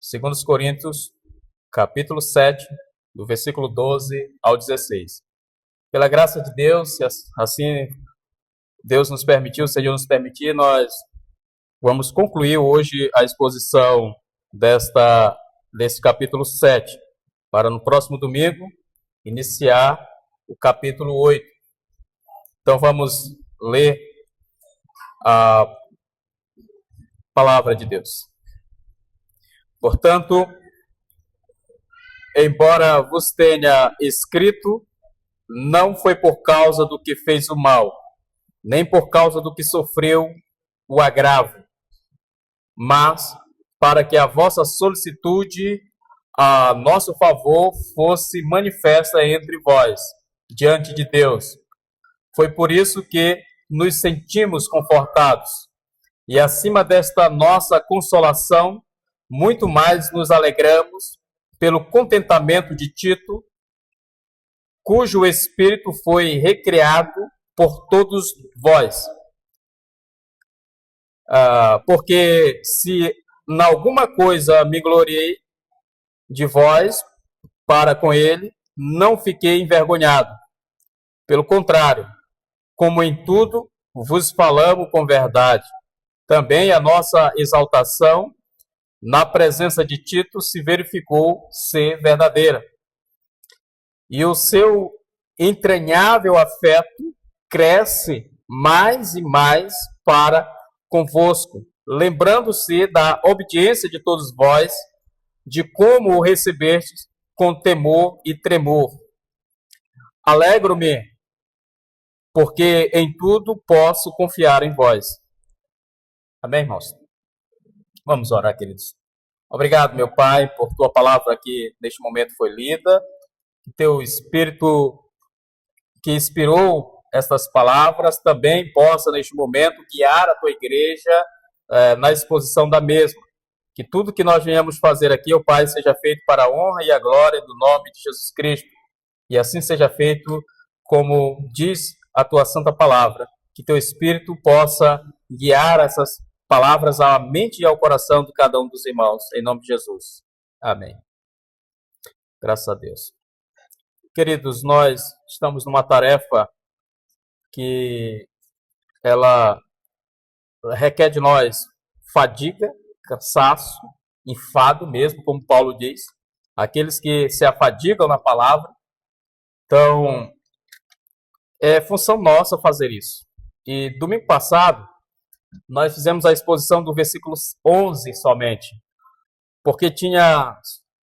2 Coríntios, capítulo 7, do versículo 12 ao 16. Pela graça de Deus, se assim Deus nos permitiu, o Senhor nos permitir, nós vamos concluir hoje a exposição desse capítulo 7, para no próximo domingo iniciar o capítulo 8. Então vamos ler a palavra de Deus. Portanto, embora vos tenha escrito, não foi por causa do que fez o mal, nem por causa do que sofreu o agravo, mas para que a vossa solicitude a nosso favor fosse manifesta entre vós, diante de Deus. Foi por isso que nos sentimos confortados, e acima desta nossa consolação, muito mais nos alegramos pelo contentamento de Tito, cujo espírito foi recriado por todos vós. Porque se em alguma coisa me gloriei de vós para com ele, não fiquei envergonhado. Pelo contrário, como em tudo vos falamos com verdade, também a nossa exaltação na presença de Tito se verificou ser verdadeira. E o seu entranhável afeto cresce mais e mais para convosco, lembrando-se da obediência de todos vós, de como o recebestes com temor e tremor. Alegro-me, porque em tudo posso confiar em vós. Amém, irmãos? Vamos orar, queridos. Obrigado, meu Pai, por tua palavra que neste momento foi lida. Que teu Espírito que inspirou estas palavras também possa, neste momento, guiar a tua igreja na exposição da mesma. Que tudo que nós venhamos fazer aqui, ó Pai, seja feito para a honra e a glória do nome de Jesus Cristo. E assim seja feito como diz a tua santa palavra. Que teu Espírito possa guiar essas palavras à mente e ao coração de cada um dos irmãos, em nome de Jesus. Amém. Graças a Deus. Queridos, nós estamos numa tarefa que ela requer de nós fadiga, cansaço, enfado mesmo, como Paulo diz. Aqueles que se afadigam na palavra. Então, é função nossa fazer isso. E domingo passado, nós fizemos a exposição do versículo 11 somente, porque tinha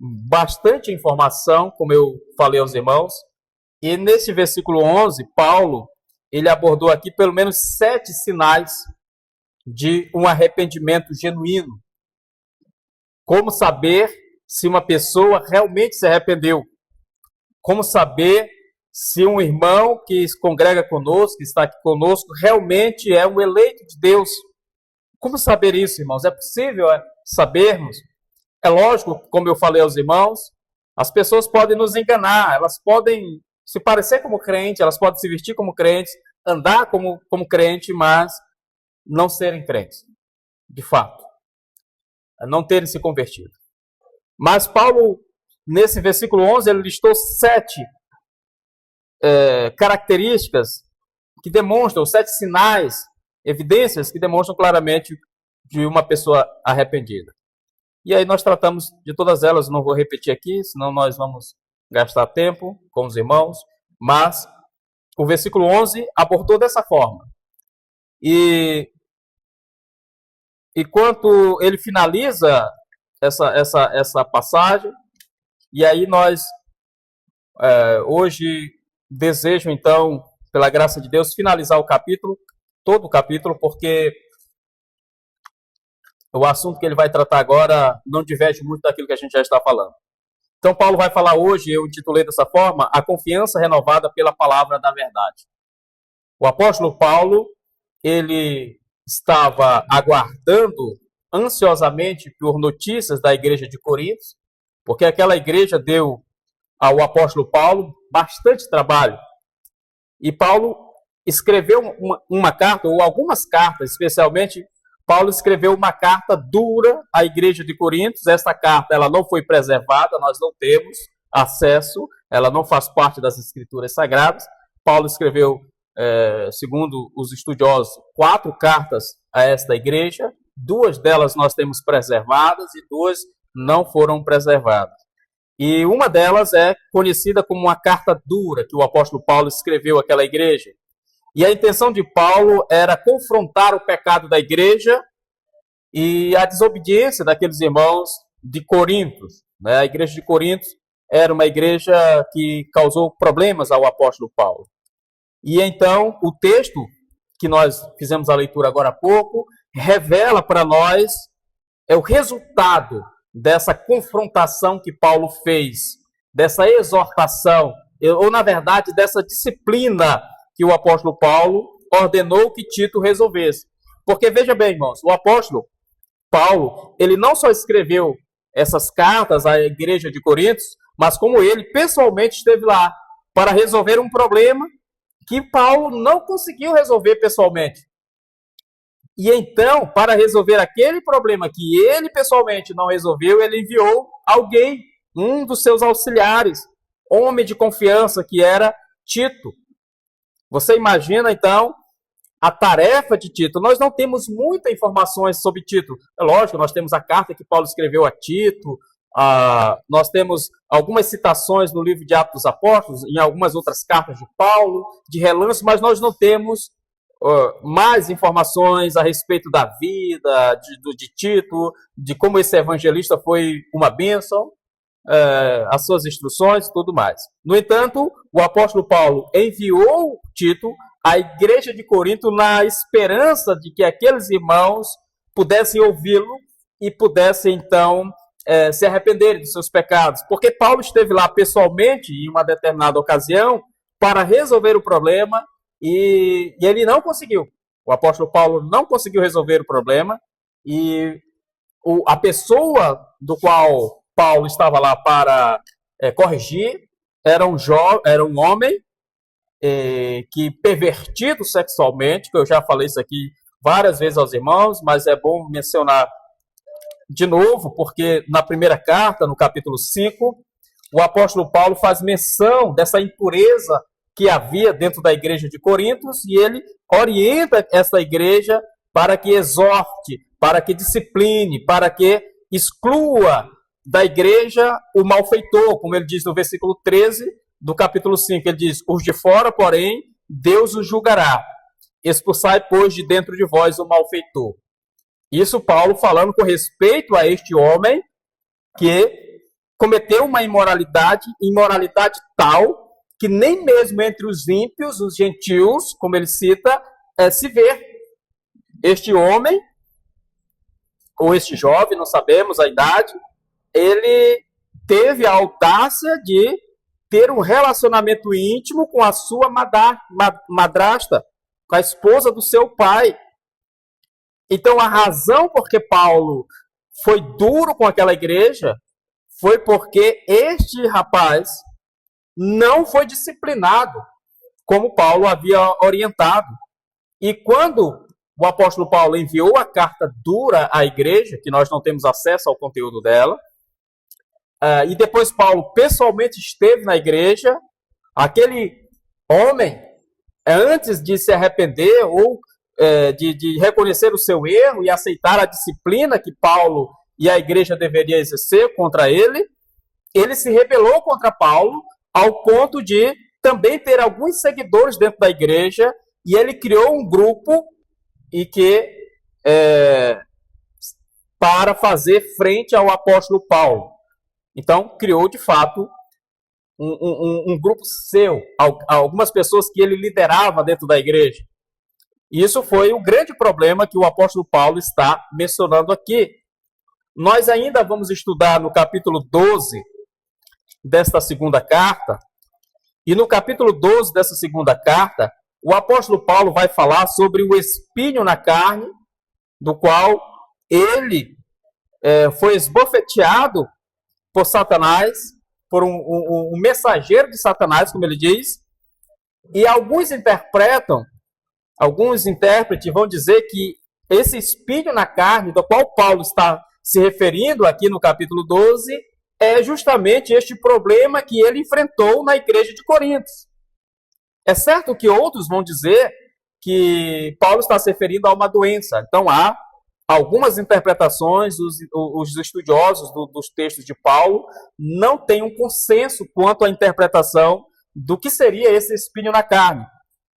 bastante informação, como eu falei aos irmãos, e nesse versículo 11, Paulo, ele abordou aqui pelo menos 7 sinais de um arrependimento genuíno. Como saber se uma pessoa realmente se arrependeu? Como saber se um irmão que congrega conosco, que está aqui conosco, realmente é um eleito de Deus? Como saber isso, irmãos? É possível sabermos? É lógico, como eu falei aos irmãos, as pessoas podem nos enganar, elas podem se parecer como crente, elas podem se vestir como crentes, andar como crente, mas não serem crentes, de fato. Não terem se convertido. Mas Paulo, nesse versículo 11, ele listou 7 características que demonstram, 7 sinais, evidências que demonstram claramente de uma pessoa arrependida. E aí nós tratamos de todas elas, não vou repetir aqui, senão nós vamos gastar tempo com os irmãos, mas o versículo 11 abordou dessa forma. E enquanto ele finaliza essa passagem, e aí nós hoje desejo então, pela graça de Deus, finalizar o capítulo, todo o capítulo, porque o assunto que ele vai tratar agora não diverge muito daquilo que a gente já está falando. Então, Paulo vai falar hoje, eu intitulei dessa forma, a confiança renovada pela palavra da verdade. O apóstolo Paulo, ele estava aguardando ansiosamente por notícias da igreja de Corinto, porque aquela igreja deu ao apóstolo Paulo bastante trabalho. E Paulo escreveu uma carta, ou algumas cartas, especialmente Paulo escreveu uma carta dura à igreja de Corinto. Esta carta ela não foi preservada, nós não temos acesso, ela não faz parte das escrituras sagradas. Paulo escreveu, segundo os estudiosos, 4 cartas a esta igreja. 2 delas nós temos preservadas e 2 não foram preservadas. E uma delas é conhecida como uma carta dura que o apóstolo Paulo escreveu àquela igreja. E a intenção de Paulo era confrontar o pecado da igreja e a desobediência daqueles irmãos de Corinto. A igreja de Corinto era uma igreja que causou problemas ao apóstolo Paulo. E então, o texto que nós fizemos a leitura agora há pouco, revela para nós o resultado dessa confrontação que Paulo fez, dessa exortação, ou na verdade, dessa disciplina que o apóstolo Paulo ordenou que Tito resolvesse. Porque veja bem, irmãos, o apóstolo Paulo, ele não só escreveu essas cartas à igreja de Corinto, mas como ele pessoalmente esteve lá para resolver um problema que Paulo não conseguiu resolver pessoalmente. E então, para resolver aquele problema que ele pessoalmente não resolveu, ele enviou alguém, um dos seus auxiliares, homem de confiança, que era Tito. Você imagina, então, a tarefa de Tito. Nós não temos muitas informações sobre Tito. É lógico, nós temos a carta que Paulo escreveu a Tito, nós temos algumas citações no livro de Atos dos Apóstolos, em algumas outras cartas de Paulo, de relance, mas nós não temos mais informações a respeito da vida de Tito, de como esse evangelista foi uma bênção, as suas instruções e tudo mais. No entanto, o apóstolo Paulo enviou Tito à igreja de Corinto na esperança de que aqueles irmãos pudessem ouvi-lo e pudessem, então, se arrependerem dos seus pecados. Porque Paulo esteve lá pessoalmente, em uma determinada ocasião, para resolver o problema, e ele não conseguiu. O apóstolo Paulo não conseguiu resolver o problema, e a pessoa do qual Paulo estava lá para corrigir era um homem que pervertido sexualmente, que eu já falei isso aqui várias vezes aos irmãos, mas é bom mencionar de novo, porque na primeira carta, no capítulo 5, o apóstolo Paulo faz menção dessa impureza que havia dentro da igreja de Corinto, e ele orienta essa igreja para que exorte, para que discipline, para que exclua da igreja o malfeitor, como ele diz no versículo 13 do capítulo 5, ele diz: os de fora, porém, Deus os julgará. Expulsai, pois, de dentro de vós o malfeitor. Isso Paulo falando com respeito a este homem que cometeu uma imoralidade tal que nem mesmo entre os ímpios, os gentios, como ele cita, se vê. Este homem, ou este jovem, não sabemos a idade, ele teve a audácia de ter um relacionamento íntimo com a sua madrasta, com a esposa do seu pai. Então, a razão por que Paulo foi duro com aquela igreja foi porque este rapaz não foi disciplinado, como Paulo havia orientado. E quando o apóstolo Paulo enviou a carta dura à igreja, que nós não temos acesso ao conteúdo dela, e depois Paulo pessoalmente esteve na igreja, aquele homem, antes de se arrepender ou de reconhecer o seu erro e aceitar a disciplina que Paulo e a igreja deveria exercer contra ele, ele se rebelou contra Paulo ao ponto de também ter alguns seguidores dentro da igreja, e ele criou um grupo para fazer frente ao apóstolo Paulo. Então, criou de fato um grupo seu, algumas pessoas que ele liderava dentro da igreja. E isso foi o grande problema que o apóstolo Paulo está mencionando aqui. Nós ainda vamos estudar no capítulo 12 desta segunda carta, e no capítulo 12 dessa segunda carta, o apóstolo Paulo vai falar sobre o espinho na carne, do qual ele foi esbofeteado por Satanás, por um mensageiro de Satanás, como ele diz, e alguns intérpretes vão dizer que esse espinho na carne, do qual Paulo está se referindo aqui no capítulo 12, é justamente este problema que ele enfrentou na igreja de Corinto. É certo que outros vão dizer que Paulo está se referindo a uma doença. Então, há algumas interpretações, os estudiosos dos textos de Paulo não têm um consenso quanto à interpretação do que seria esse espinho na carne.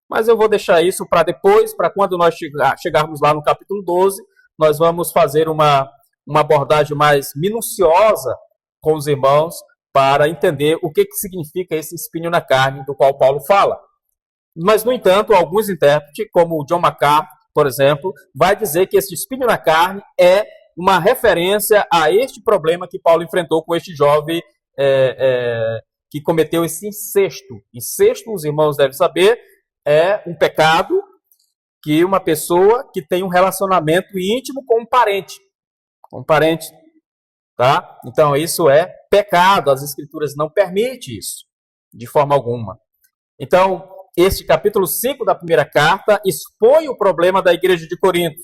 Mas eu vou deixar isso para depois, para quando nós chegarmos lá no capítulo 12, nós vamos fazer uma abordagem mais minuciosa com os irmãos para entender o que significa esse espinho na carne do qual Paulo fala. Mas, no entanto, alguns intérpretes, como o John MacArthur, por exemplo, vai dizer que esse espinho na carne é uma referência a este problema que Paulo enfrentou com este jovem que cometeu esse incesto. Incesto, os irmãos devem saber, é um pecado que uma pessoa que tem um relacionamento íntimo com um parente. Tá? Então, isso é pecado. As Escrituras não permitem isso, de forma alguma. Então, este capítulo 5 da primeira carta expõe o problema da igreja de Corinto.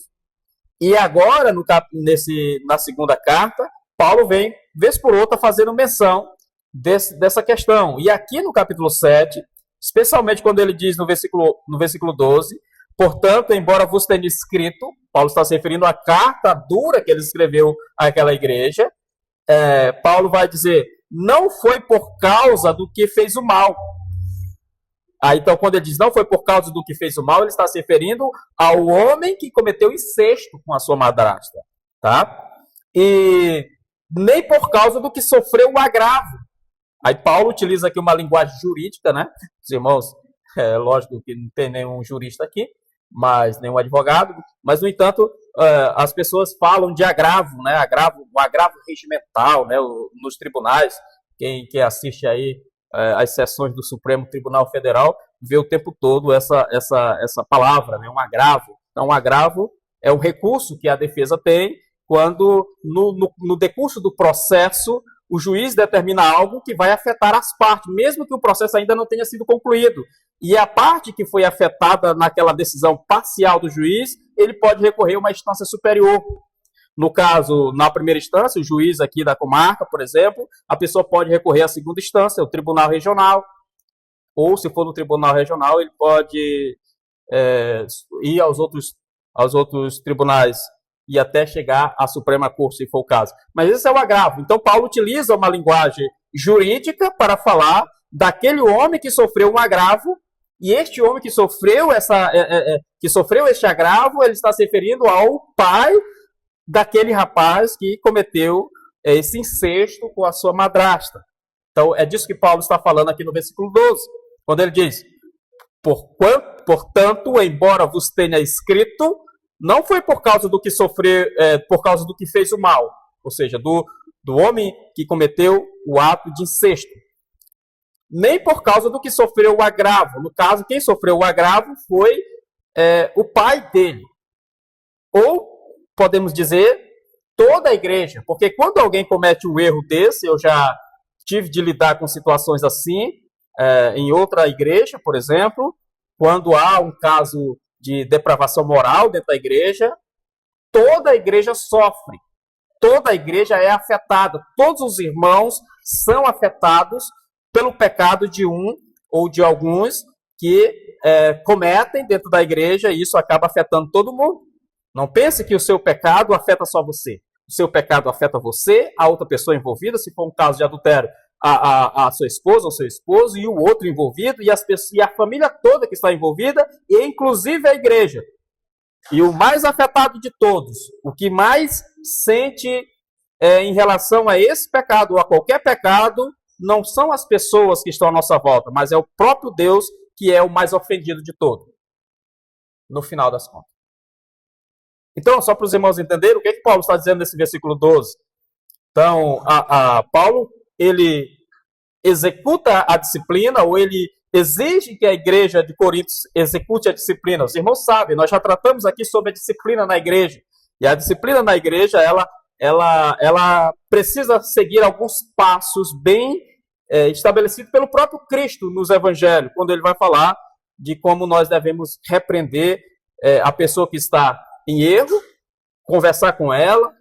E agora, na segunda carta, Paulo vem, vez por outra, fazendo menção dessa questão. E aqui no capítulo 7, especialmente quando ele diz no versículo 12, portanto, embora vos tenha escrito, Paulo está se referindo à carta dura que ele escreveu àquela igreja, Paulo vai dizer, não foi por causa do que fez o mal. Então, quando ele diz não foi por causa do que fez o mal, ele está se referindo ao homem que cometeu incesto com a sua madrasta, tá? E nem por causa do que sofreu o agravo. Aí Paulo utiliza aqui uma linguagem jurídica, né? Os irmãos, lógico que não tem nenhum jurista aqui, mas nenhum advogado, mas, no entanto, as pessoas falam de agravo, né? O agravo regimental, né? Nos tribunais, quem assiste aí as sessões do Supremo Tribunal Federal, vê o tempo todo essa palavra, né, um agravo. Então, um agravo é um recurso que a defesa tem quando, no decurso do processo, o juiz determina algo que vai afetar as partes, mesmo que o processo ainda não tenha sido concluído. E a parte que foi afetada naquela decisão parcial do juiz, ele pode recorrer a uma instância superior. No caso, na primeira instância, o juiz aqui da comarca, por exemplo, a pessoa pode recorrer à segunda instância, o tribunal regional, ou, se for no tribunal regional, ele pode ir aos outros tribunais e até chegar à Suprema Corte, se for o caso. Mas esse é o agravo. Então, Paulo utiliza uma linguagem jurídica para falar daquele homem que sofreu um agravo, e este homem que sofreu este agravo, ele está se referindo ao pai daquele rapaz que cometeu esse incesto com a sua madrasta. Então, é disso que Paulo está falando aqui no versículo 12, quando ele diz, portanto, embora vos tenha escrito, não foi por causa do que sofreu, por causa do que fez o mal, ou seja, do homem que cometeu o ato de incesto, nem por causa do que sofreu o agravo. No caso, quem sofreu o agravo foi o pai dele. Ou, podemos dizer, toda a igreja. Porque quando alguém comete um erro desse, eu já tive de lidar com situações assim, em outra igreja, por exemplo, quando há um caso de depravação moral dentro da igreja, toda a igreja sofre. Toda a igreja é afetada. Todos os irmãos são afetados pelo pecado de um ou de alguns que cometem dentro da igreja, e isso acaba afetando todo mundo. Não pense que o seu pecado afeta só você. O seu pecado afeta você, a outra pessoa envolvida, se for um caso de adultério, a sua esposa ou seu esposo, e o outro envolvido, e a família toda que está envolvida, e inclusive a igreja. E o mais afetado de todos, o que mais sente em relação a esse pecado ou a qualquer pecado, não são as pessoas que estão à nossa volta, mas é o próprio Deus que é o mais ofendido de todo, no final das contas. Então, só para os irmãos entenderem o que Paulo está dizendo nesse versículo 12. Então, Paulo, ele executa a disciplina, ou ele exige que a igreja de Corinto execute a disciplina. Os irmãos sabem, nós já tratamos aqui sobre a disciplina na igreja. E a disciplina na igreja, ela precisa seguir alguns passos bem estabelecidos pelo próprio Cristo nos evangelhos, quando ele vai falar de como nós devemos repreender a pessoa que está em erro, conversar com ela,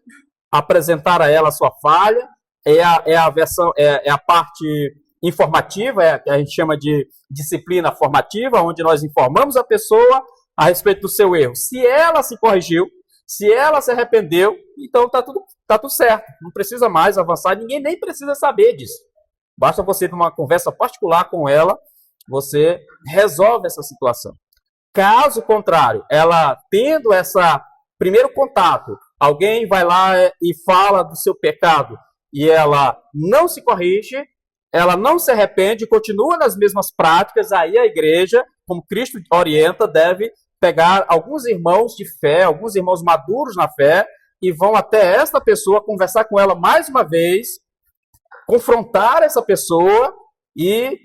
apresentar a ela a sua falha, é a parte informativa, que a gente chama de disciplina formativa, onde nós informamos a pessoa a respeito do seu erro. Se ela se corrigiu, se ela se arrependeu, então tá tudo certo. Não precisa mais avançar, ninguém nem precisa saber disso. Basta você ter uma conversa particular com ela, você resolve essa situação. Caso contrário, ela tendo esse primeiro contato, alguém vai lá e fala do seu pecado e ela não se corrige, ela não se arrepende, continua nas mesmas práticas, aí a igreja, como Cristo orienta, deve pegar alguns irmãos de fé, alguns irmãos maduros na fé, e vão até esta pessoa conversar com ela mais uma vez, confrontar essa pessoa e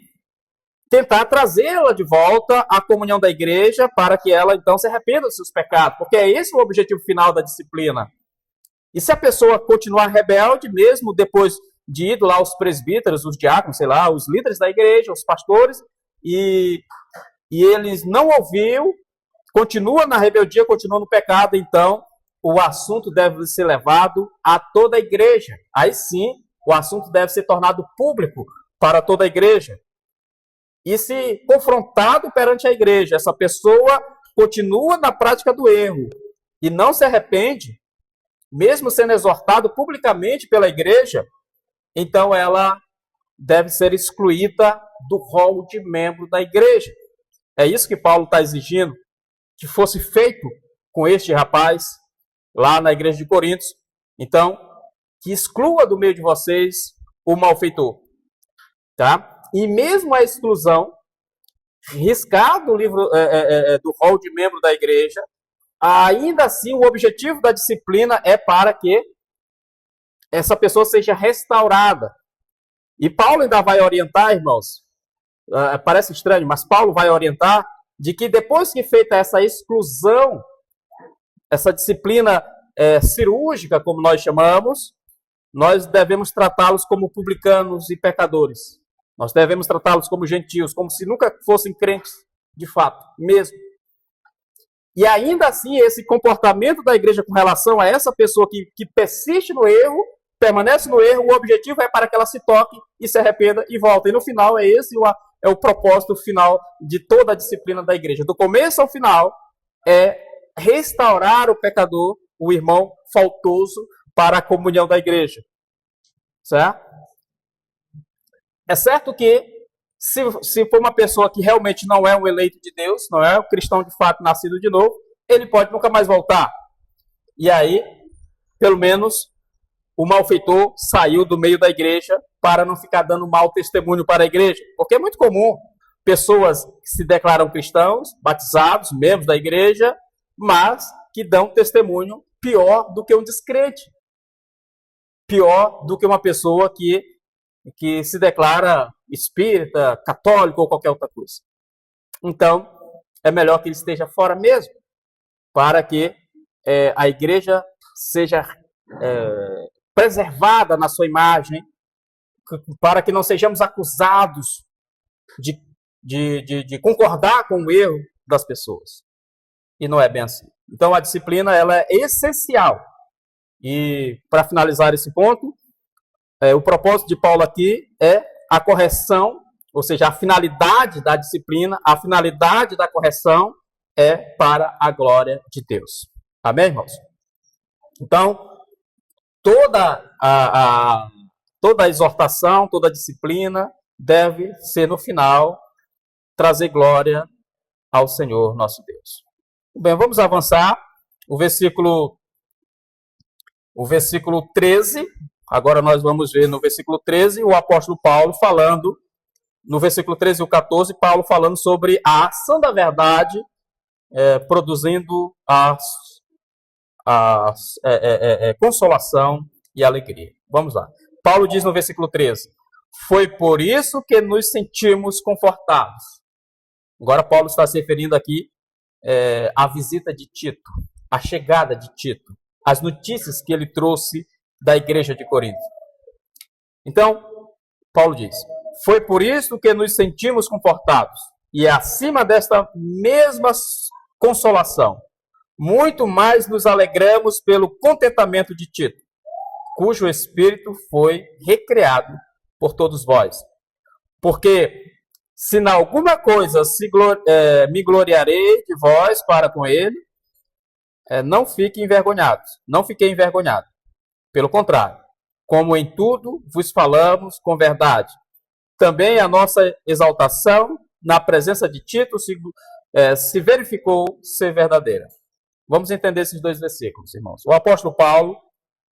tentar trazê-la de volta à comunhão da igreja para que ela então se arrependa dos seus pecados, porque é esse o objetivo final da disciplina. E se a pessoa continuar rebelde, mesmo depois de ir lá os presbíteros, os diáconos, sei lá, os líderes da igreja, os pastores, e eles não ouviram, continua na rebeldia, continua no pecado, então o assunto deve ser levado a toda a igreja. Aí sim, o assunto deve ser tornado público para toda a igreja. E se confrontado perante a igreja, essa pessoa continua na prática do erro e não se arrepende, mesmo sendo exortado publicamente pela igreja, então ela deve ser excluída do rol de membro da igreja. É isso que Paulo está exigindo que fosse feito com este rapaz lá na igreja de Coríntios. Então, que exclua do meio de vocês o malfeitor. Tá? E mesmo a exclusão, riscar do livro do rol de membro da igreja, ainda assim o objetivo da disciplina é para que essa pessoa seja restaurada. E Paulo ainda vai orientar, irmãos, parece estranho, mas Paulo vai orientar de que depois que feita essa exclusão, essa disciplina cirúrgica, como nós chamamos, nós devemos tratá-los como publicanos e pecadores. Nós devemos tratá-los como gentios, como se nunca fossem crentes, de fato, mesmo. E ainda assim, esse comportamento da igreja com relação a essa pessoa que persiste no erro, permanece no erro, o objetivo é para que ela se toque e se arrependa e volte. E no final, esse o propósito final de toda a disciplina da igreja. Do começo ao final, é restaurar o pecador, o irmão faltoso, para a comunhão da igreja. Certo? É certo que, se for uma pessoa que realmente não é um eleito de Deus, não é um cristão de fato nascido de novo, ele pode nunca mais voltar. E aí, pelo menos, o malfeitor saiu do meio da igreja para não ficar dando mau testemunho para a igreja. Porque é muito comum pessoas que se declaram cristãos, batizados, membros da igreja, mas que dão testemunho pior do que um descrente. Pior do que uma pessoa que se declara espírita, católico ou qualquer outra coisa. Então, é melhor que ele esteja fora mesmo, para que a igreja seja preservada na sua imagem, para que não sejamos acusados de concordar com o erro das pessoas. E não é bem assim. Então, a disciplina ela é essencial. E, para finalizar esse ponto, o propósito de Paulo aqui é a correção, ou seja, a finalidade da disciplina, a finalidade da correção é para a glória de Deus. Amém, irmãos? Então, toda a exortação, toda a disciplina deve ser, no final, trazer glória ao Senhor nosso Deus. Bem, vamos avançar. O versículo 13... Agora nós vamos ver no versículo 13 o apóstolo Paulo falando, no versículo 13 e o 14, Paulo falando sobre a ação da verdade, produzindo consolação e alegria. Vamos lá. Paulo diz no versículo 13, foi por isso que nos sentimos confortados. Agora Paulo está se referindo aqui à visita de Tito, à chegada de Tito, as notícias que ele trouxe da igreja de Corinto. Então, Paulo diz, foi por isso que nos sentimos confortados, e acima desta mesma consolação, muito mais nos alegramos pelo contentamento de Tito, cujo espírito foi recriado por todos vós. Porque se em alguma coisa me gloriarei de vós para com ele, não fiquem envergonhados. Não fiquei envergonhado. Pelo contrário, como em tudo vos falamos com verdade. Também a nossa exaltação na presença de Tito se verificou ser verdadeira. Vamos entender esses dois versículos, irmãos. O apóstolo Paulo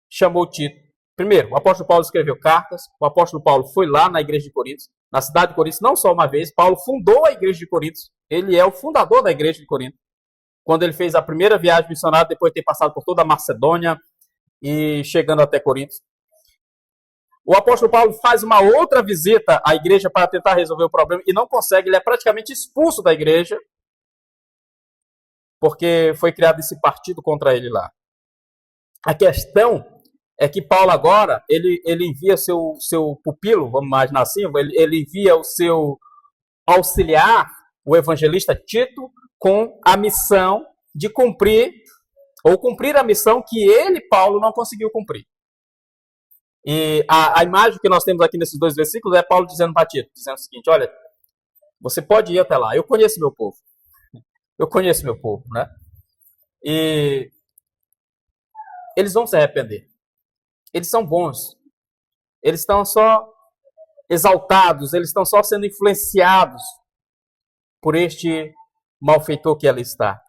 chamou Tito. Primeiro, o apóstolo Paulo escreveu cartas. O apóstolo Paulo foi lá na igreja de Corinto, na cidade de Corinto, não só uma vez. Paulo fundou a igreja de Corinto. Ele é o fundador da igreja de Corinto. Quando ele fez a primeira viagem missionária, depois de ter passado por toda a Macedônia e chegando até Corinto. O apóstolo Paulo faz uma outra visita à igreja para tentar resolver o problema e não consegue. Ele é praticamente expulso da igreja porque foi criado esse partido contra ele lá. A questão é que Paulo agora, ele envia seu pupilo, vamos imaginar assim, ele envia o seu auxiliar, o evangelista Tito, com a missão de cumprir a missão que ele, Paulo, não conseguiu cumprir. E a imagem que nós temos aqui nesses dois versículos é Paulo dizendo para Tito, dizendo o seguinte: olha, você pode ir até lá, eu conheço meu povo. Eu conheço meu povo, né? E eles vão se arrepender. Eles são bons. Eles estão só exaltados, eles estão só sendo influenciados por este malfeitor que ali está.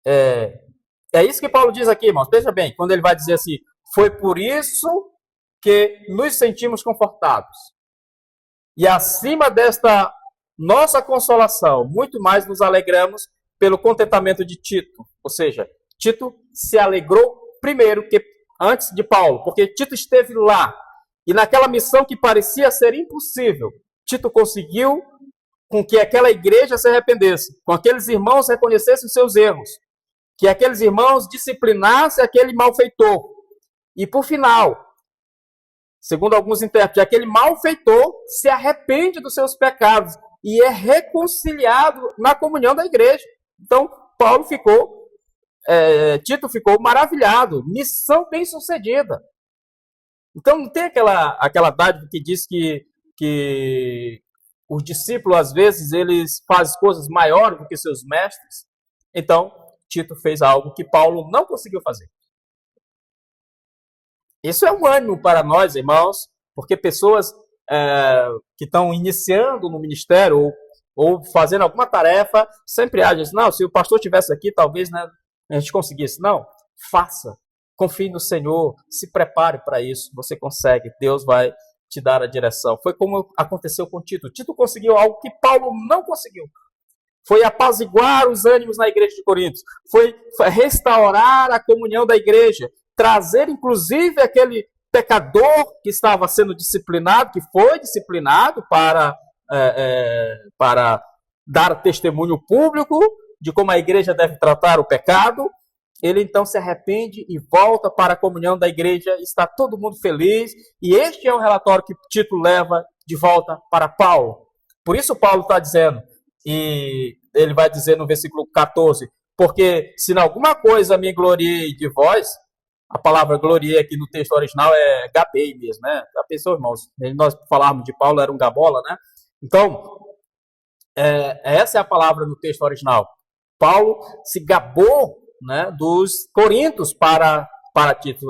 É isso que Paulo diz aqui, irmãos. Veja bem, quando ele vai dizer assim: foi por isso que nos sentimos confortados. E acima desta nossa consolação, muito mais nos alegramos pelo contentamento de Tito. Ou seja, Tito se alegrou primeiro que antes de Paulo, porque Tito esteve lá. E naquela missão que parecia ser impossível, Tito conseguiu com que aquela igreja se arrependesse, com aqueles irmãos reconhecessem os seus erros, que aqueles irmãos disciplinassem aquele malfeitor. E por final, segundo alguns intérpretes, aquele malfeitor se arrepende dos seus pecados e é reconciliado na comunhão da igreja. Então, Tito ficou maravilhado, missão bem sucedida. Então, não tem aquela dádiva que diz que os discípulos, às vezes, eles fazem coisas maiores do que seus mestres. Então, Tito fez algo que Paulo não conseguiu fazer. Isso é um ânimo para nós, irmãos, porque pessoas que estão iniciando no ministério ou fazendo alguma tarefa, sempre agem assim: não, se o pastor estivesse aqui, talvez, né, a gente conseguisse. Não, faça, confie no Senhor, se prepare para isso, você consegue, Deus vai te dar a direção. Foi como aconteceu com Tito. Tito conseguiu algo que Paulo não conseguiu. Foi apaziguar os ânimos na igreja de Corinto, foi restaurar a comunhão da igreja, trazer inclusive aquele pecador que estava sendo disciplinado, que foi disciplinado para dar testemunho público de como a igreja deve tratar o pecado. Ele então se arrepende e volta para a comunhão da igreja, está todo mundo feliz, e este é o relatório que Tito leva de volta para Paulo. Por isso Paulo está dizendo, e ele vai dizer no versículo 14, porque se em alguma coisa me gloriei de vós, a palavra gloriei aqui no texto original é gabei mesmo, né? Já pensou, irmãos? Nós falarmos de Paulo, era um gabola, né? Então, essa é a palavra no texto original. Paulo se gabou, né, dos coríntios para Tito.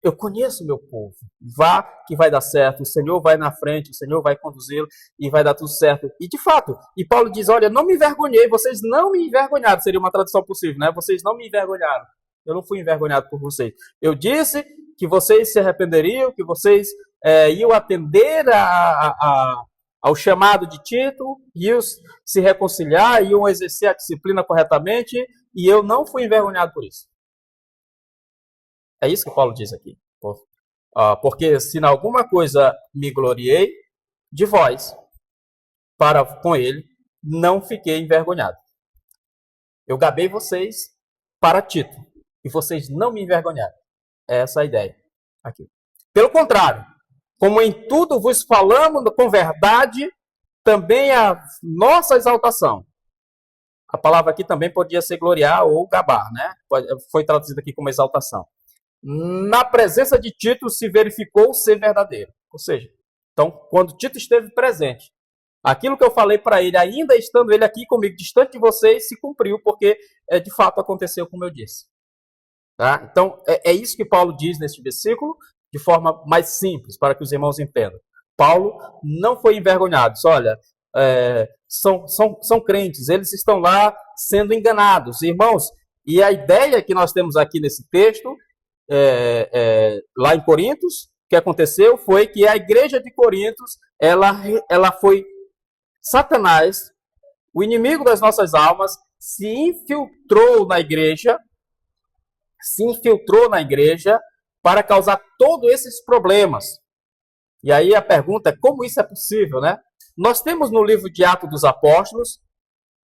Eu conheço meu povo, vá que vai dar certo, o Senhor vai na frente, o Senhor vai conduzi-lo e vai dar tudo certo. E de fato, e Paulo diz: olha, não me envergonhei, vocês não me envergonharam, seria uma tradução possível, né? Vocês não me envergonharam, eu não fui envergonhado por vocês. Eu disse que vocês se arrependeriam, que vocês iam atender ao chamado de Tito, iam se reconciliar, iam exercer a disciplina corretamente, e eu não fui envergonhado por isso. É isso que Paulo diz aqui. Porque se em alguma coisa me gloriei de vós, para com ele, não fiquei envergonhado. Eu gabei vocês para Tito, e vocês não me envergonharam. É essa a ideia aqui. Pelo contrário, como em tudo vos falamos com verdade, também a nossa exaltação A palavra aqui também podia ser gloriar ou gabar, né? Foi traduzida aqui como exaltação. Na presença de Tito se verificou ser verdadeiro. Ou seja, então, quando Tito esteve presente, aquilo que eu falei para ele, ainda estando ele aqui comigo, distante de vocês, se cumpriu, porque de fato aconteceu como eu disse. Tá? Então, é isso que Paulo diz neste versículo, de forma mais simples, para que os irmãos entendam. Paulo não foi envergonhado. Olha, são crentes, eles estão lá sendo enganados. Irmãos, e a ideia que nós temos aqui nesse texto, lá em Coríntios, o que aconteceu foi que a igreja de Coríntios, ela foi Satanás, o inimigo das nossas almas, se infiltrou na igreja para causar todos esses problemas. E aí a pergunta é como isso é possível, né? Nós temos no livro de Atos dos Apóstolos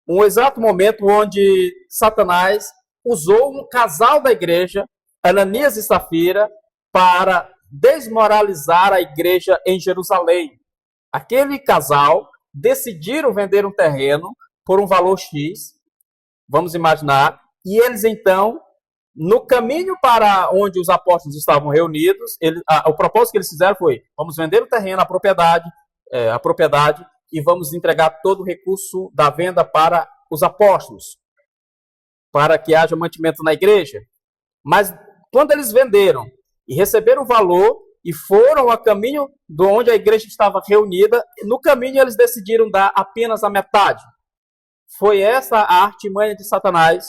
um exato momento onde Satanás usou um casal da igreja, Ananias e Safira, para desmoralizar a igreja em Jerusalém. Aquele casal decidiram vender um terreno por um valor X, vamos imaginar, e eles então, no caminho para onde os apóstolos estavam reunidos, o propósito que eles fizeram foi: vamos vender o terreno, a propriedade, e vamos entregar todo o recurso da venda para os apóstolos, para que haja mantimento na igreja. Mas quando eles venderam e receberam o valor e foram a caminho de onde a igreja estava reunida, no caminho eles decidiram dar apenas a metade. Foi essa a artimanha de Satanás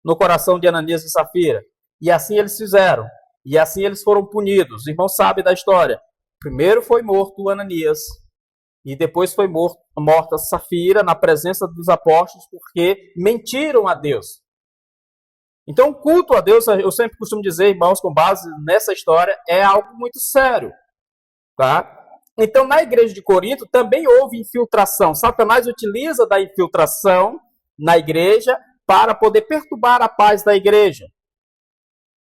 no coração de Ananias e Safira. E assim eles fizeram. E assim eles foram punidos. Os irmãos sabem da história. Primeiro foi morto Ananias. E depois foi morta Safira na presença dos apóstolos, porque mentiram a Deus. Então, o culto a Deus, eu sempre costumo dizer, irmãos, com base nessa história, é algo muito sério. Tá? Então, na igreja de Corinto, também houve infiltração. Satanás utiliza da infiltração na igreja para poder perturbar a paz da igreja.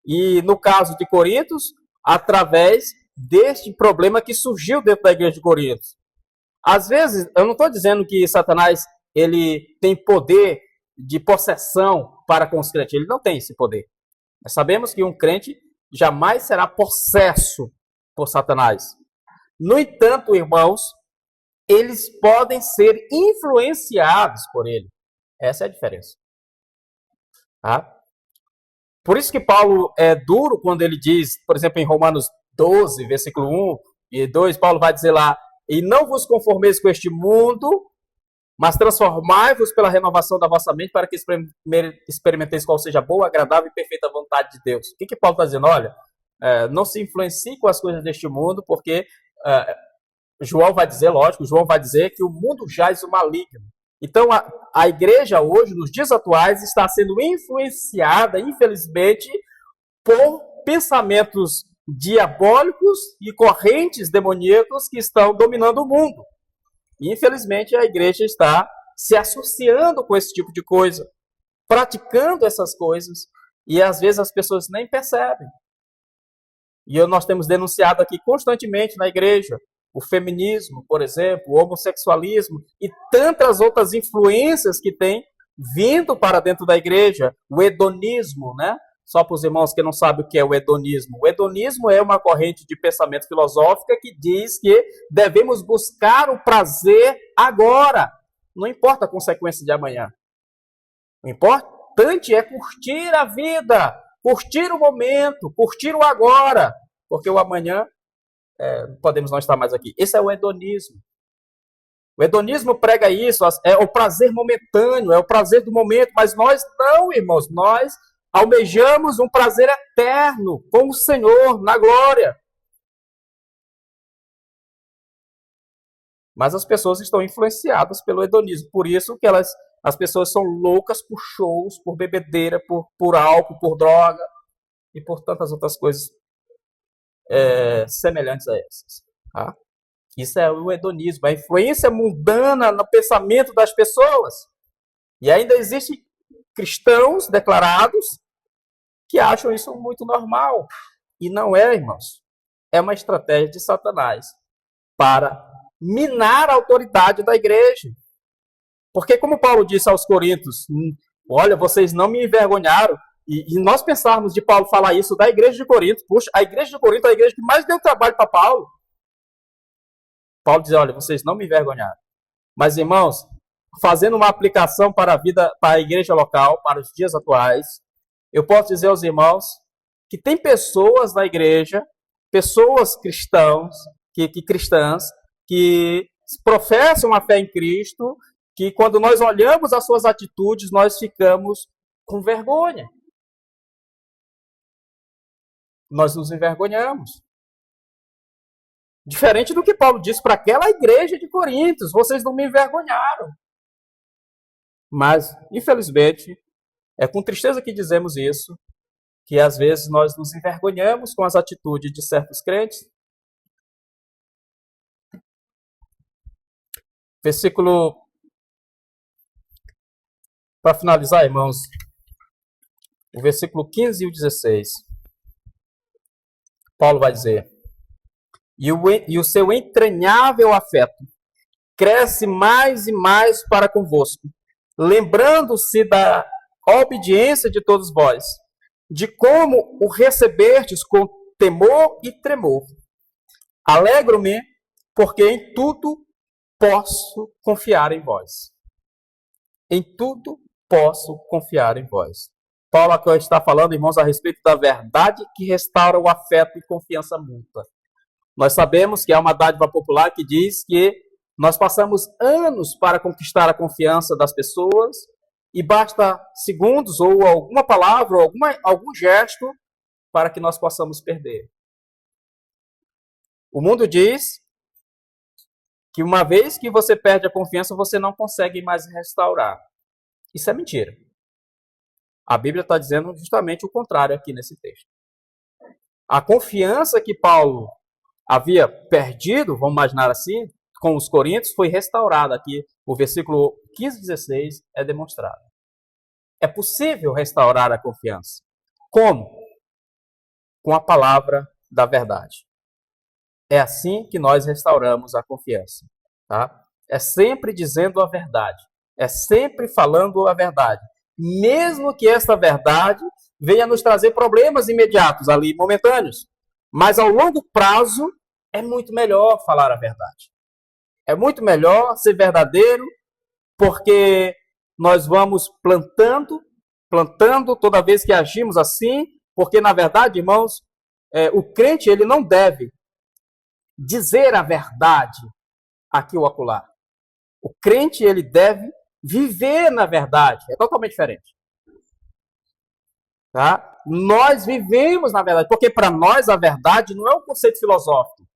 E no caso de Corinto, através deste problema que surgiu dentro da igreja de Corinto. Às vezes, eu não estou dizendo que Satanás ele tem poder de possessão para com os crentes. Ele não tem esse poder. Nós sabemos que um crente jamais será possesso por Satanás. No entanto, irmãos, eles podem ser influenciados por ele. Essa é a diferença. Tá? Por isso que Paulo é duro quando ele diz, por exemplo, em Romanos 12, versículo 1 e 2, Paulo vai dizer lá: e não vos conformeis com este mundo, mas transformai-vos pela renovação da vossa mente para que experimenteis qual seja a boa, agradável e perfeita vontade de Deus. O que Paulo está dizendo? Olha, não se influencie com as coisas deste mundo, porque João vai dizer que o mundo jaz o maligno. Então, a igreja hoje, nos dias atuais, está sendo influenciada, infelizmente, por pensamentos diabólicos e correntes demoníacas que estão dominando o mundo. E, infelizmente, a igreja está se associando com esse tipo de coisa, praticando essas coisas, e às vezes as pessoas nem percebem. E nós temos denunciado aqui constantemente na igreja o feminismo, por exemplo, o homossexualismo e tantas outras influências que têm vindo para dentro da igreja. O hedonismo, né? Só para os irmãos que não sabem o que é o hedonismo. O hedonismo é uma corrente de pensamento filosófica que diz que devemos buscar o prazer agora. Não importa a consequência de amanhã. O importante é curtir a vida, curtir o momento, curtir o agora. Porque o amanhã podemos não estar mais aqui. Esse é o hedonismo. O hedonismo prega isso, é o prazer momentâneo, é o prazer do momento, mas nós não, irmãos, nós almejamos um prazer eterno com o Senhor na glória. Mas as pessoas estão influenciadas pelo hedonismo, por isso que as pessoas são loucas por shows, por bebedeira, por álcool, por droga e por tantas outras coisas semelhantes a essas. Tá? Isso é o hedonismo, a influência mundana no pensamento das pessoas. E ainda existem cristãos declarados que acham isso muito normal. E não é, irmãos. É uma estratégia de Satanás para minar a autoridade da igreja. Porque como Paulo disse aos Coríntios, olha, vocês não me envergonharam, e nós pensarmos de Paulo falar isso da igreja de Corinto, puxa, a igreja de Corinto é a igreja que mais deu trabalho para Paulo. Paulo diz, olha, vocês não me envergonharam. Mas, irmãos, fazendo uma aplicação para a vida, para a igreja local, para os dias atuais, eu posso dizer aos irmãos que tem pessoas na igreja, pessoas cristãs, que professam a fé em Cristo, que quando nós olhamos as suas atitudes, nós ficamos com vergonha. Nós nos envergonhamos. Diferente do que Paulo disse para aquela igreja de Coríntios, vocês não me envergonharam. Mas, infelizmente, é com tristeza que dizemos isso, que às vezes nós nos envergonhamos com as atitudes de certos crentes. Versículo, para finalizar, irmãos, o versículo 15 e o 16. Paulo vai dizer, e o seu entranhável afeto cresce mais e mais para convosco, lembrando-se da obediência de todos vós, de como o recebestes com temor e tremor. Alegro-me, porque em tudo posso confiar em vós. Em tudo posso confiar em vós. Paulo aqui está falando, irmãos, a respeito da verdade que restaura o afeto e confiança mútua. Nós sabemos que há uma dádiva popular que diz que nós passamos anos para conquistar a confiança das pessoas e basta segundos ou alguma palavra ou algum gesto para que nós possamos perder. O mundo diz que uma vez que você perde a confiança, você não consegue mais restaurar. Isso é mentira. A Bíblia está dizendo justamente o contrário aqui nesse texto. A confiança que Paulo havia perdido, vamos imaginar assim, com os coríntios, foi restaurada aqui. O versículo 15 e 16 é demonstrado. É possível restaurar a confiança. Como? Com a palavra da verdade. É assim que nós restauramos a confiança. Tá? É sempre dizendo a verdade. É sempre falando a verdade. Mesmo que essa verdade venha nos trazer problemas imediatos ali, momentâneos. Mas ao longo prazo, é muito melhor falar a verdade. É muito melhor ser verdadeiro, porque nós vamos plantando toda vez que agimos assim, porque na verdade, irmãos, o crente ele não deve dizer a verdade aqui ou acolá. O crente ele deve viver na verdade. É totalmente diferente. Tá? Nós vivemos na verdade, porque para nós a verdade não é um conceito filosófico.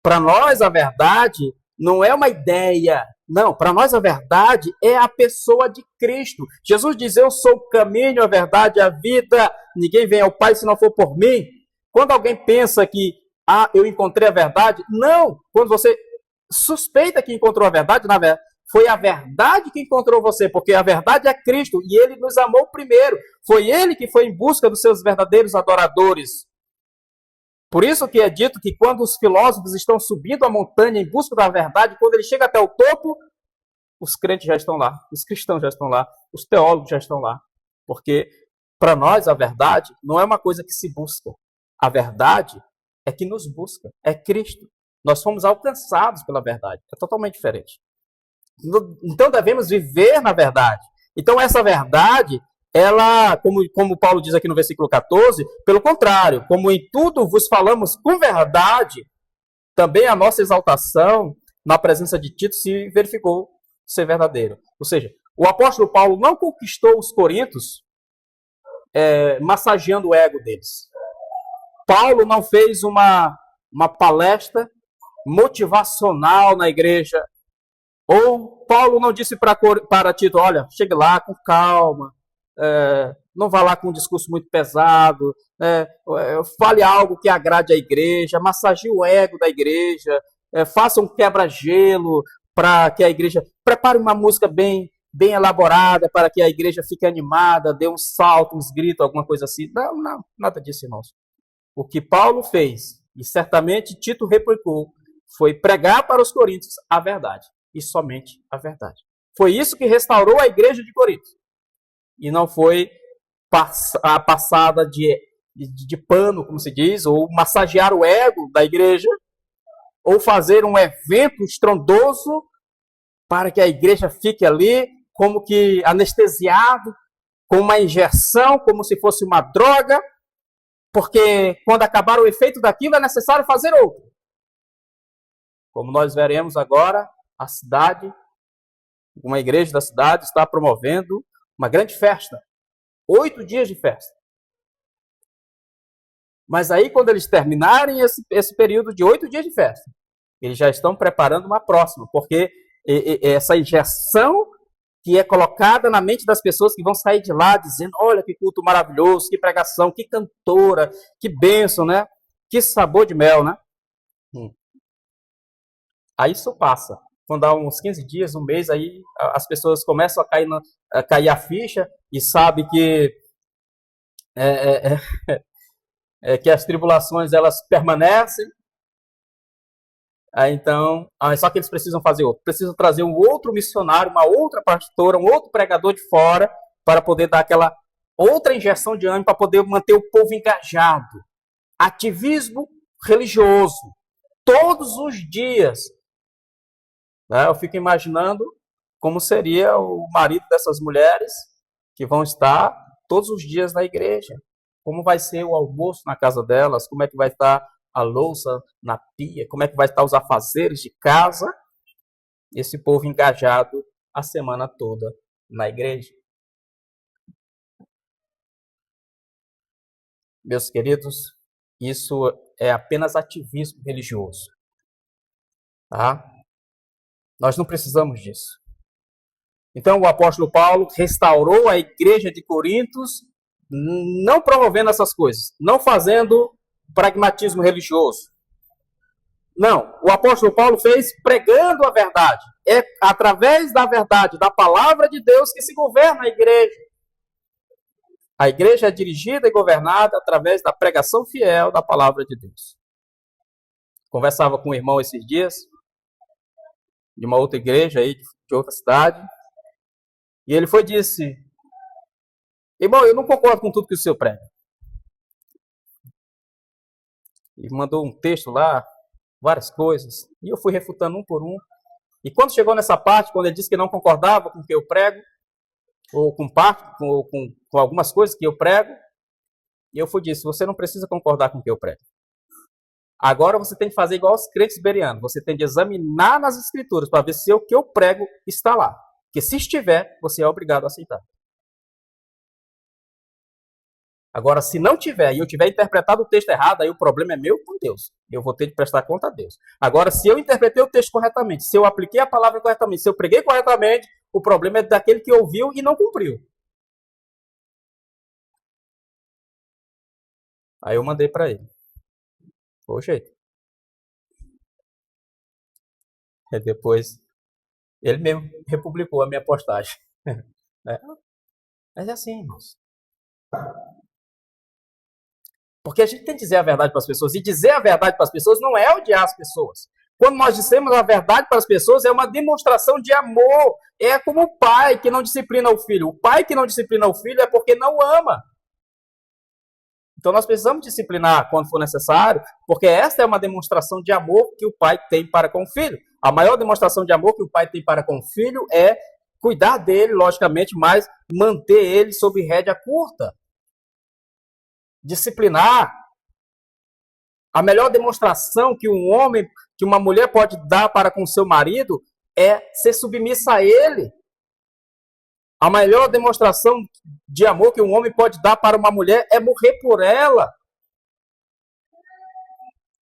Para nós a verdade não é uma ideia. Não, para nós a verdade é a pessoa de Cristo. Jesus diz, eu sou o caminho, a verdade e a vida. Ninguém vem ao Pai se não for por mim. Quando alguém pensa que, eu encontrei a verdade, não. Quando você suspeita que encontrou a verdade, na verdade, foi a verdade que encontrou você, porque a verdade é Cristo e ele nos amou primeiro. Foi ele que foi em busca dos seus verdadeiros adoradores. Por isso que é dito que quando os filósofos estão subindo a montanha em busca da verdade, quando ele chega até o topo, os crentes já estão lá, os cristãos já estão lá, os teólogos já estão lá. Porque para nós a verdade não é uma coisa que se busca. A verdade é que nos busca, é Cristo. Nós fomos alcançados pela verdade. É totalmente diferente. Então devemos viver na verdade. Então essa verdade, ela, como Paulo diz aqui no versículo 14, pelo contrário, como em tudo vos falamos com verdade, também a nossa exaltação na presença de Tito se verificou ser verdadeira. Ou seja, o apóstolo Paulo não conquistou os coríntios massageando o ego deles. Paulo não fez uma palestra motivacional na igreja. Ou Paulo não disse para Tito, olha, chegue lá com calma, não vá lá com um discurso muito pesado, fale algo que agrade a igreja, massageie o ego da igreja, faça um quebra-gelo para que a igreja... Prepare uma música bem elaborada para que a igreja fique animada, dê um salto, uns gritos, alguma coisa assim. Não, nada disso, irmãos. O que Paulo fez, e certamente Tito replicou, foi pregar para os coríntios a verdade. E somente a verdade. Foi isso que restaurou a igreja de Corinto. E não foi a passada de pano, como se diz, ou massagear o ego da igreja, ou fazer um evento estrondoso para que a igreja fique ali como que anestesiado, com uma injeção, como se fosse uma droga, porque quando acabar o efeito daquilo é necessário fazer outro. Como nós veremos agora, a cidade, uma igreja da cidade está promovendo uma grande festa. 8 dias de festa. Mas aí, quando eles terminarem esse período de 8 dias de festa, eles já estão preparando uma próxima, porque essa injeção que é colocada na mente das pessoas que vão sair de lá dizendo, olha que culto maravilhoso, que pregação, que cantora, que bênção, né? Que sabor de mel, né? Aí isso passa. Quando há uns 15 dias, um mês, aí as pessoas começam a cair a ficha e sabe que que as tribulações elas permanecem. Então, só que eles precisam fazer outro. Precisam trazer um outro missionário, uma outra pastora, um outro pregador de fora, para poder dar aquela outra injeção de ânimo, para poder manter o povo engajado. Ativismo religioso. Todos os dias. Eu fico imaginando como seria o marido dessas mulheres que vão estar todos os dias na igreja. Como vai ser o almoço na casa delas, como é que vai estar a louça na pia, como é que vai estar os afazeres de casa. Esse povo engajado a semana toda na igreja. Meus queridos, isso é apenas ativismo religioso. Tá? Nós não precisamos disso. Então, o apóstolo Paulo restaurou a igreja de Corintos, não promovendo essas coisas, não fazendo pragmatismo religioso. Não, o apóstolo Paulo fez pregando a verdade. É através da verdade, da palavra de Deus, que se governa a igreja. A igreja é dirigida e governada através da pregação fiel da palavra de Deus. Conversava com um irmão esses dias, de uma outra igreja aí, de outra cidade, e ele foi e disse, irmão, eu não concordo com tudo que o senhor prega. E mandou um texto lá, várias coisas, e eu fui refutando um por um. E quando chegou nessa parte, quando ele disse que não concordava com o que eu prego, ou com algumas coisas que eu prego, e eu fui disse, você não precisa concordar com o que eu prego. Agora você tem que fazer igual aos crentes berianos, você tem de examinar nas escrituras para ver se o que eu prego está lá. Porque se estiver, você é obrigado a aceitar. Agora, se não tiver, e eu tiver interpretado o texto errado, aí o problema é meu com Deus. Eu vou ter de prestar conta a Deus. Agora, se eu interpretei o texto corretamente, se eu apliquei a palavra corretamente, se eu preguei corretamente, o problema é daquele que ouviu e não cumpriu. Aí eu mandei para ele. Foi o jeito. E depois, ele mesmo republicou a minha postagem. Mas é assim, irmãos. Porque a gente tem que dizer a verdade para as pessoas. E dizer a verdade para as pessoas não é odiar as pessoas. Quando nós dissemos a verdade para as pessoas, é uma demonstração de amor. É como o pai que não disciplina o filho. O pai que não disciplina o filho é porque não ama. Então nós precisamos disciplinar quando for necessário, porque esta é uma demonstração de amor que o pai tem para com o filho. A maior demonstração de amor que o pai tem para com o filho é cuidar dele, logicamente, mas manter ele sob rédea curta. Disciplinar. A melhor demonstração que um homem, que uma mulher pode dar para com seu marido é ser submissa a ele. A melhor demonstração de amor que um homem pode dar para uma mulher é morrer por ela.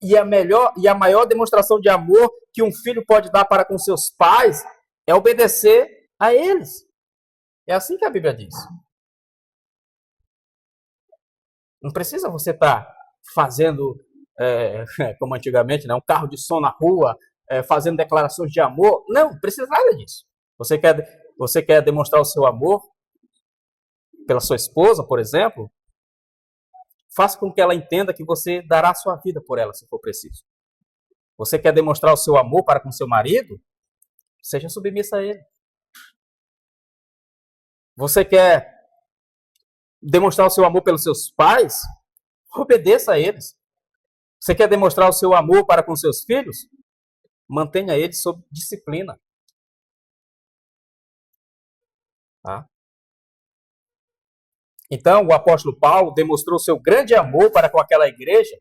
E a maior demonstração de amor que um filho pode dar para com seus pais é obedecer a eles. É assim que a Bíblia diz. Não precisa você estar fazendo, como antigamente, né, um carro de som na rua, fazendo declarações de amor. Não precisa nada disso. Você quer demonstrar o seu amor pela sua esposa, por exemplo? Faça com que ela entenda que você dará a sua vida por ela, se for preciso. Você quer demonstrar o seu amor para com seu marido? Seja submissa a ele. Você quer demonstrar o seu amor pelos seus pais? Obedeça a eles. Você quer demonstrar o seu amor para com seus filhos? Mantenha eles sob disciplina. Tá? Então, o apóstolo Paulo demonstrou seu grande amor para com aquela igreja,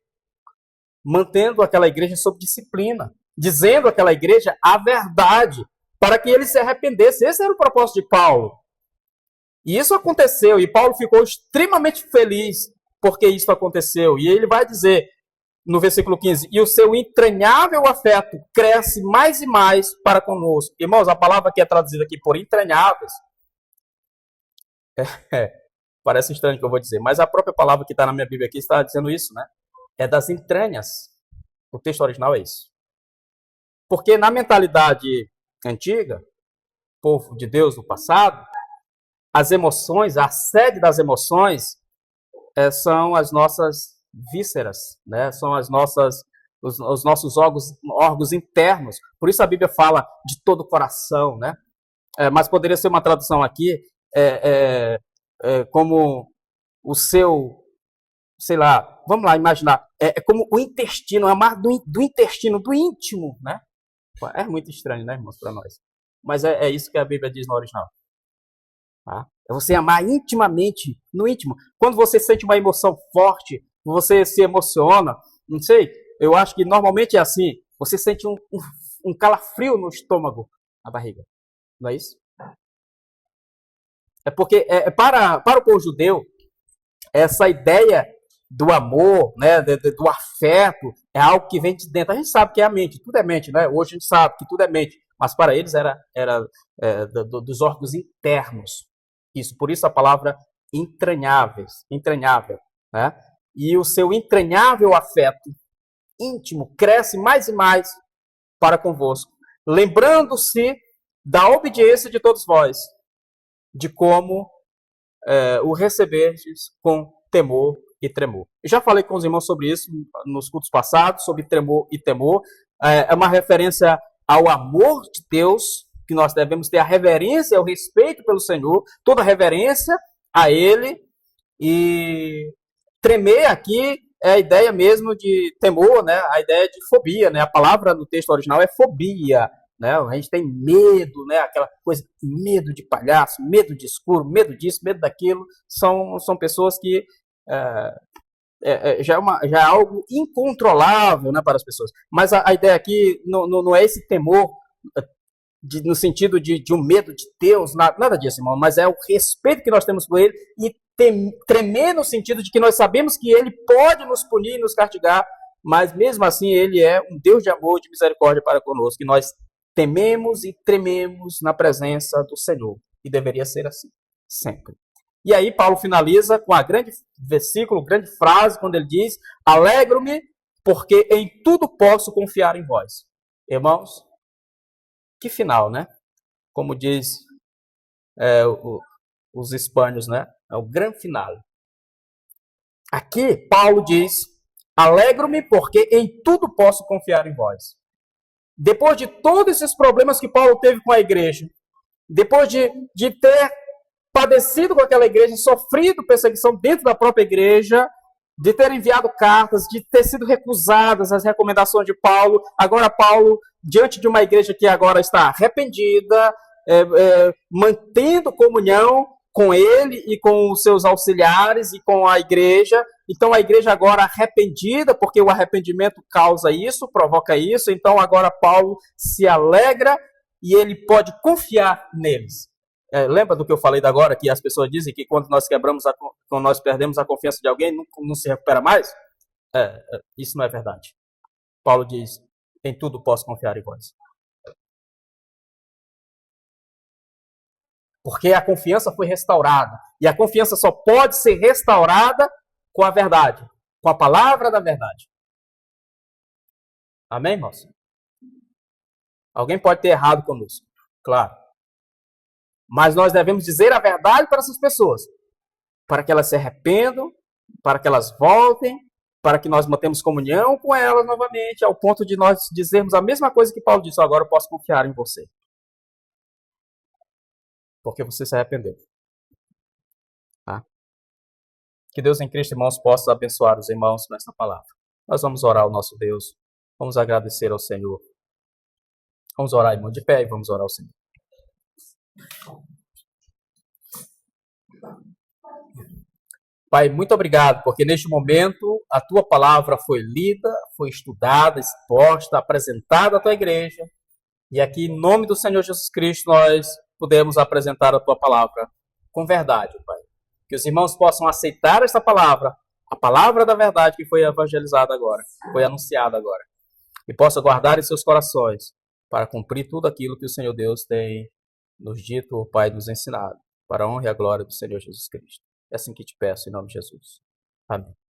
mantendo aquela igreja sob disciplina, dizendo àquela igreja a verdade, para que eles se arrependessem. Esse era o propósito de Paulo. E isso aconteceu, e Paulo ficou extremamente feliz porque isso aconteceu. E ele vai dizer no versículo 15, e o seu entranhável afeto cresce mais e mais para conosco. Irmãos, a palavra que é traduzida aqui por entranháveis, parece estranho o que eu vou dizer, mas a própria palavra que está na minha Bíblia aqui está dizendo isso, né? É das entranhas. O texto original é isso. Porque na mentalidade antiga, povo de Deus do passado, as emoções, a sede das emoções são as nossas vísceras, né? São os nossos órgãos internos. Por isso a Bíblia fala de todo o coração, né? Mas poderia ser uma tradução aqui como o seu, sei lá, vamos lá imaginar, como o intestino, é mais do intestino, do íntimo, né? É muito estranho, né, irmãos, para nós. Mas é isso que a Bíblia diz no original. Tá? É você amar intimamente, no íntimo. Quando você sente uma emoção forte, você se emociona, não sei, eu acho que normalmente é assim, você sente um calafrio no estômago, na barriga. Não é isso? É porque, para o povo judeu, essa ideia do amor, né, do afeto, é algo que vem de dentro. A gente sabe que é a mente, tudo é mente, né? Hoje a gente sabe que tudo é mente, mas para eles era dos órgãos internos. Isso, por isso a palavra entranhável, né? E o seu entranhável afeto íntimo cresce mais e mais para convosco, lembrando-se da obediência de todos vós, de como o recebestes com temor e tremor. Eu já falei com os irmãos sobre isso nos cultos passados, sobre tremor e temor. É uma referência ao amor de Deus, que nós devemos ter a reverência, o respeito pelo Senhor, toda a reverência a Ele. E tremer aqui é a ideia mesmo de temor, né? A ideia de fobia, né? A palavra no texto original é fobia, né? A gente tem medo, né? Aquela coisa, medo de palhaço, medo de escuro, medo disso, medo daquilo. São pessoas que já é algo incontrolável, né, para as pessoas. Mas a ideia aqui não é esse temor no sentido de um medo de Deus, nada disso, irmão, mas é o respeito que nós temos por Ele e tremer no sentido de que nós sabemos que Ele pode nos punir e nos castigar, mas mesmo assim Ele é um Deus de amor e de misericórdia para conosco, e nós tememos e trememos na presença do Senhor, e deveria ser assim, sempre. E aí Paulo finaliza com a grande versículo, grande frase, quando ele diz, alegro-me porque em tudo posso confiar em vós. Irmãos, que final, né? Como diz os espanhóis, né? É o grande final. Aqui, Paulo diz, alegro-me porque em tudo posso confiar em vós. Depois de todos esses problemas que Paulo teve com a igreja, depois de ter padecido com aquela igreja, sofrido perseguição dentro da própria igreja, de ter enviado cartas, de ter sido recusadas as recomendações de Paulo, agora Paulo, diante de uma igreja que agora está arrependida, mantendo comunhão com ele e com os seus auxiliares e com a igreja, então a igreja agora arrependida, porque o arrependimento causa isso, provoca isso, então agora Paulo se alegra e ele pode confiar neles. Lembra do que eu falei agora, que as pessoas dizem que quando nós quando nós perdemos a confiança de alguém, não se recupera mais? Isso não é verdade. Paulo diz, em tudo posso confiar em vós. Porque a confiança foi restaurada. E a confiança só pode ser restaurada com a verdade, com a palavra da verdade. Amém, irmãos? Alguém pode ter errado conosco, claro. Mas nós devemos dizer a verdade para essas pessoas, para que elas se arrependam, para que elas voltem, para que nós mantemos comunhão com elas novamente, ao ponto de nós dizermos a mesma coisa que Paulo disse, agora eu posso confiar em você. Porque você se arrependeu. Que Deus em Cristo, irmãos, possa abençoar os irmãos nesta palavra. Nós vamos orar ao nosso Deus, vamos agradecer ao Senhor. Vamos orar, irmão, de pé, e vamos orar ao Senhor. Pai, muito obrigado, porque neste momento a tua palavra foi lida, foi estudada, exposta, apresentada à tua igreja. E aqui, em nome do Senhor Jesus Cristo, nós podemos apresentar a tua palavra com verdade, Pai. Que os irmãos possam aceitar esta palavra, a palavra da verdade que foi evangelizada agora, foi anunciada agora. E possa guardar em seus corações para cumprir tudo aquilo que o Senhor Deus tem nos dito, Pai, nos ensinado, para a honra e a glória do Senhor Jesus Cristo. É assim que te peço, em nome de Jesus. Amém.